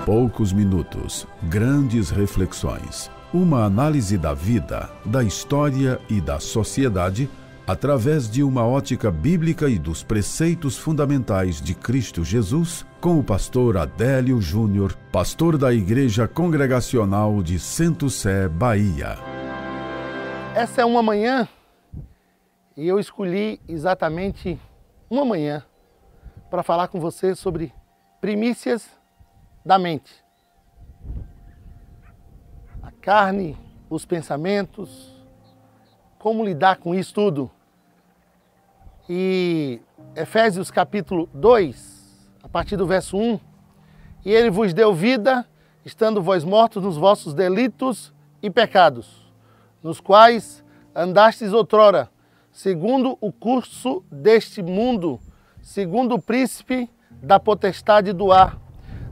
Poucos minutos, grandes reflexões. Uma análise da vida, da história e da sociedade através de uma ótica bíblica e dos preceitos fundamentais de Cristo Jesus, com o pastor Adélio Júnior, pastor da Igreja Congregacional de Centro Sé, Bahia. Essa é uma manhã e eu escolhi exatamente uma manhã para falar com você sobre primícias da mente. A carne, os pensamentos, como lidar com isso tudo. E Efésios capítulo 2, a partir do verso 1, e ele vos deu vida, estando vós mortos nos vossos delitos e pecados, nos quais andastes outrora, segundo o curso deste mundo, segundo o príncipe da potestade do ar,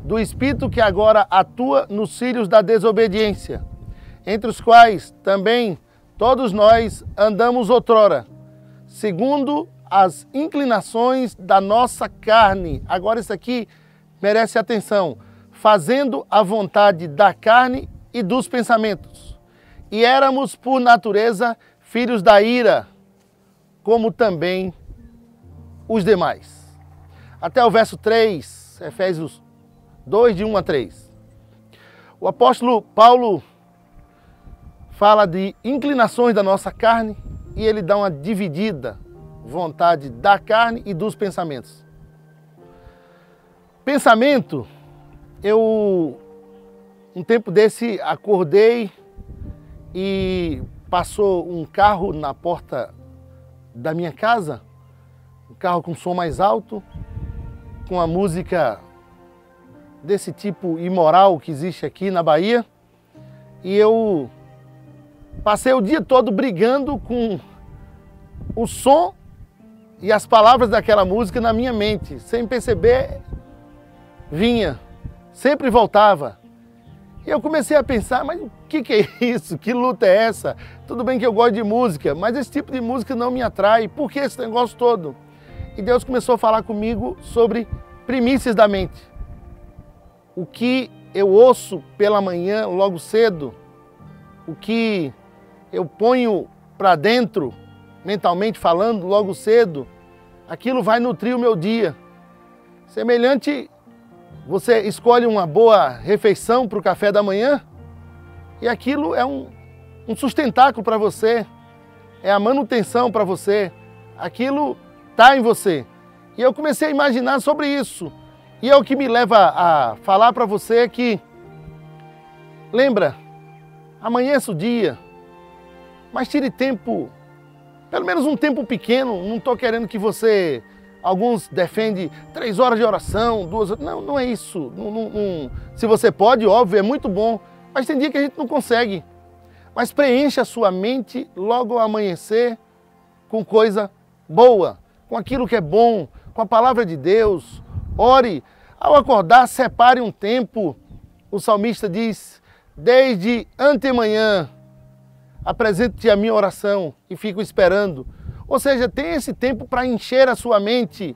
do Espírito que agora atua nos filhos da desobediência, entre os quais também todos nós andamos outrora, segundo as inclinações da nossa carne. Agora isso aqui merece atenção. Fazendo a vontade da carne e dos pensamentos. E éramos, por natureza, filhos da ira, como também os demais. Até o verso 3, Efésios 2, de 1 a 3. O apóstolo Paulo fala de inclinações da nossa carne e ele dá uma dividida, vontade da carne e dos pensamentos. Pensamento, um tempo desse acordei e passou um carro na porta da minha casa, um carro com som mais alto, com a música desse tipo imoral que existe aqui na Bahia, e eu passei o dia todo brigando com o som e as palavras daquela música na minha mente, sem perceber, vinha, sempre voltava. E eu comecei a pensar, mas o que é isso? Que luta é essa? Tudo bem que eu gosto de música, mas esse tipo de música não me atrai. Por que esse negócio todo? E Deus começou a falar comigo sobre primícias da mente. O que eu ouço pela manhã, logo cedo, o que eu ponho para dentro, mentalmente falando, logo cedo, aquilo vai nutrir o meu dia. Semelhante, você escolhe uma boa refeição para o café da manhã e aquilo é um sustentáculo para você, é a manutenção para você, aquilo está em você. E eu comecei a imaginar sobre isso. E é o que me leva a falar para você que, lembra, amanheça o dia, mas tire tempo, pelo menos um tempo pequeno. Não estou querendo que você, alguns defendem 3 horas de oração, 2 horas, não é isso. Se você pode, óbvio, é muito bom, mas tem dia que a gente não consegue. Mas preencha a sua mente logo ao amanhecer com coisa boa, com aquilo que é bom, com a palavra de Deus. Ore, ao acordar, separe um tempo. O salmista diz, desde antemanhã, apresente-te a minha oração e fico esperando. Ou seja, tenha esse tempo para encher a sua mente.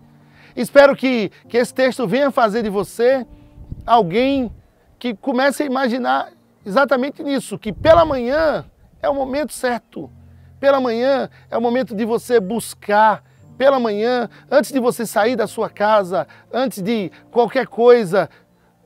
Espero que esse texto venha fazer de você alguém que comece a imaginar exatamente nisso, que pela manhã é o momento certo. Pela manhã é o momento de você buscar. Pela manhã, antes de você sair da sua casa, antes de qualquer coisa,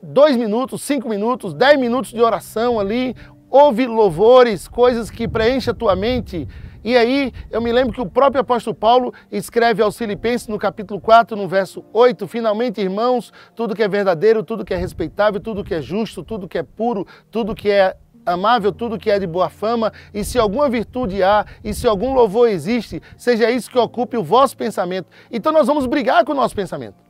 2 minutos, 5 minutos, 10 minutos de oração ali, ouve louvores, coisas que preenchem a tua mente. E aí, eu me lembro que o próprio apóstolo Paulo escreve aos Filipenses no capítulo 4, no verso 8, finalmente, irmãos, tudo que é verdadeiro, tudo que é respeitável, tudo que é justo, tudo que é puro, tudo que é amável, tudo que é de boa fama, e se alguma virtude há, e se algum louvor existe, seja isso que ocupe o vosso pensamento. Então nós vamos brigar com o nosso pensamento.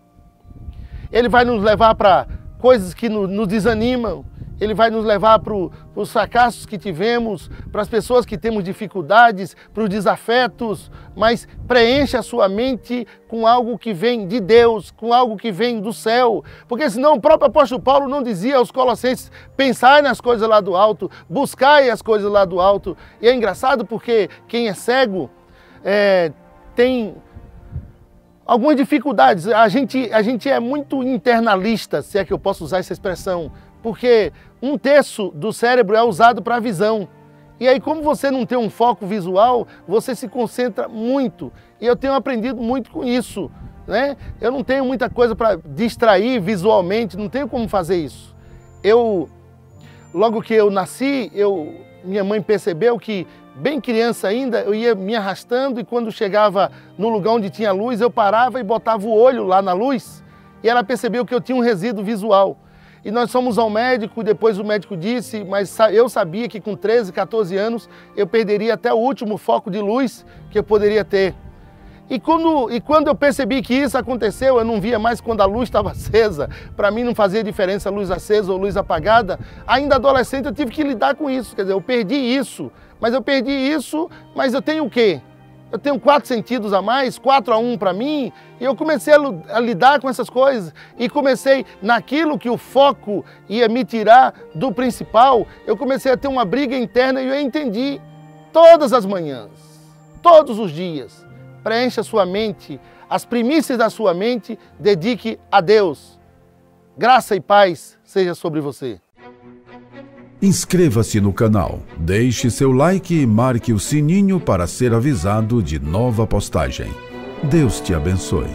Ele vai nos levar para coisas que nos desanimam, ele vai nos levar para os fracassos que tivemos, para as pessoas que temos dificuldades, para os desafetos, mas preencha a sua mente com algo que vem de Deus, com algo que vem do céu. Porque senão o próprio apóstolo Paulo não dizia aos Colossenses, pensai nas coisas lá do alto, buscai as coisas lá do alto. E é engraçado porque quem é cego tem algumas dificuldades. A gente é muito internalista, se é que eu posso usar essa expressão. porque 1/3 do cérebro é usado para a visão. E aí, como você não tem um foco visual, você se concentra muito. E eu tenho aprendido muito com isso, né? Eu não tenho muita coisa para distrair visualmente, não tenho como fazer isso. Logo que eu nasci, minha mãe percebeu que, bem criança ainda, eu ia me arrastando e quando chegava no lugar onde tinha luz, eu parava e botava o olho lá na luz e ela percebeu que eu tinha um resíduo visual. E nós fomos ao médico, depois o médico disse, mas eu sabia que com 13, 14 anos eu perderia até o último foco de luz que eu poderia ter. E quando eu percebi que isso aconteceu, eu não via mais quando a luz estava acesa. Para mim não fazia diferença a luz acesa ou luz apagada. Ainda adolescente eu tive que lidar com isso, quer dizer, eu perdi isso. Mas eu tenho o quê? Eu tenho 4 sentidos a mais, 4-1 para mim, e eu comecei a lidar com essas coisas. E comecei, naquilo que o foco ia me tirar do principal, eu comecei a ter uma briga interna e eu entendi. Todas as manhãs, todos os dias, preencha a sua mente, as primícias da sua mente, dedique a Deus. Graça e paz seja sobre você. Inscreva-se no canal, deixe seu like e marque o sininho para ser avisado de nova postagem. Deus te abençoe.